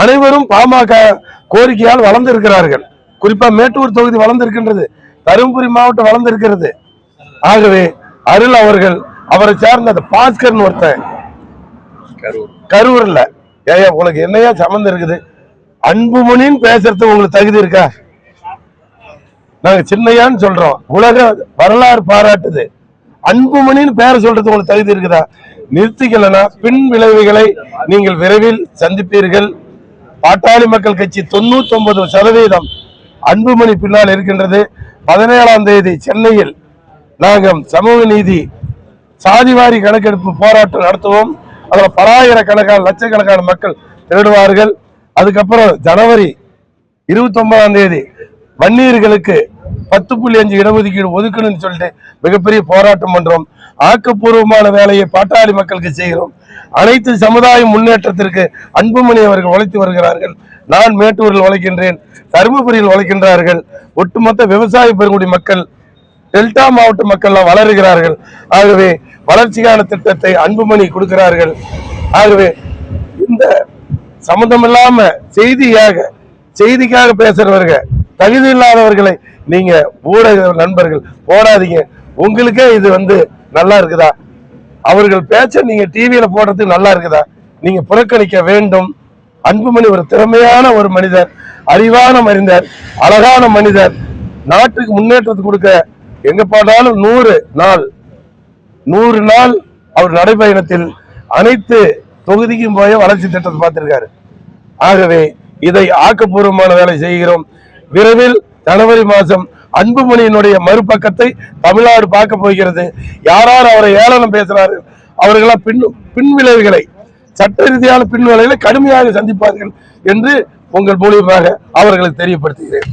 அனைவரும் பாமக கோரிக்கையால் வளர்ந்திருக்கிறார்கள். குறிப்பா மேட்டூர் தொகுதி வளர்ந்திருக்கின்றது, தருமபுரி மாவட்டம் வளர்ந்திருக்கிறது. ஆகவே அருள் அவர்கள், அவரை சார்ந்த பாஸ்கர் ஒருத்தன் கரூர்ல, ஏயா உங்களுக்கு என்னையா சம்பந்தம் இருக்குது? அன்புமணின்னு பேசுறது உங்களுக்கு தகுதி இருக்கா? நாங்க சின்னையான்னு சொல்றோம், உலக வரலாறு பாராட்டுது. அன்புமணின்னு பேரை சொல்றது உங்களுக்கு தகுதி இருக்குதா? நிறுத்திக்கலனா பின் விளைவுகளை நீங்கள் விரைவில் சந்திப்பீர்கள். பாட்டாளி மக்கள் கட்சி 99% அன்புமணி பின்னால் இருக்கின்றது. 17ஆம் தேதி சென்னையில் நாங்கள் சமூக நீதி சாதிவாரி கணக்கெடுப்பு போராட்டம் நடத்துவோம். அதில் பலாயிரக்கணக்கான லட்சக்கணக்கான மக்கள் தேடுவார்கள். அதுக்கப்புறம் ஜனவரி 29ஆம் தேதி வன்னியர்களுக்கு 10.5 இடஒதுக்கீடு ஒதுக்கணும்னு சொல்லிட்டு மிகப்பெரிய போராட்டம் பண்றோம். ஆக்கப்பூர்வமான வேலையை பாட்டாளி மக்களுக்கு செய்கிறோம். அனைத்து சமுதாய முன்னேற்றத்திற்கு அன்புமணி அவர்கள் உழைத்து வருகிறார்கள். நான் மேட்டூரில் உழைக்கின்றேன், தருமபுரியில் உழைக்கின்றார்கள். ஒட்டுமொத்த விவசாய பெருங்குடி மக்கள், டெல்டா மாவட்ட மக்கள் வளருகிறார்கள். ஆகவே வளர்ச்சிக்கான திட்டத்தை அன்புமணி கொடுக்கிறார்கள். ஆகவே இந்த சம்பந்தமில்லாம செய்திக்காக பேசுறவர்கள், தகுதி இல்லாதவர்களை நீங்க ஊடக நண்பர்கள் போடாதீங்க. உங்களுக்கே இது நல்லா இருக்குதா? அவர்கள் பேச்ச நீங்க டிவியில போடுறதுக்கு நல்லா இருக்குதா? நீங்க புறக்கணிக்க வேண்டும். அன்புமணி ஒரு திறமையான ஒரு மனிதர், அறிவான மனிதர், அழகான மனிதர். நாட்டுக்கு முன்னேற்றத்தை கொடுக்க எங்க போனாலும் 100 நாள் அவர் நடைபயணத்தில் அனைத்து தொகுதிக்கும் போய் வளர்ச்சி திட்டத்தை பார்த்திருக்காரு. ஆகவே இதை ஆக்கப்பூர்வமான வேலை செய்கிறோம். விரைவில் ஜனவரி மாதம் அன்புமணியினுடைய மறுபக்கத்தை தமிழ்நாடு பார்க்க போகிறது. யார் அவரை ஏளனம் பேசுறார்கள் அவர்களாம் பின் விளைவுகளை, சட்ட ரீதியான பின் விளைவுகளை கடுமையாக சந்திப்பார்கள் என்று உங்கள் மூலியமாக அவர்களுக்கு தெரியப்படுத்துகிறேன்.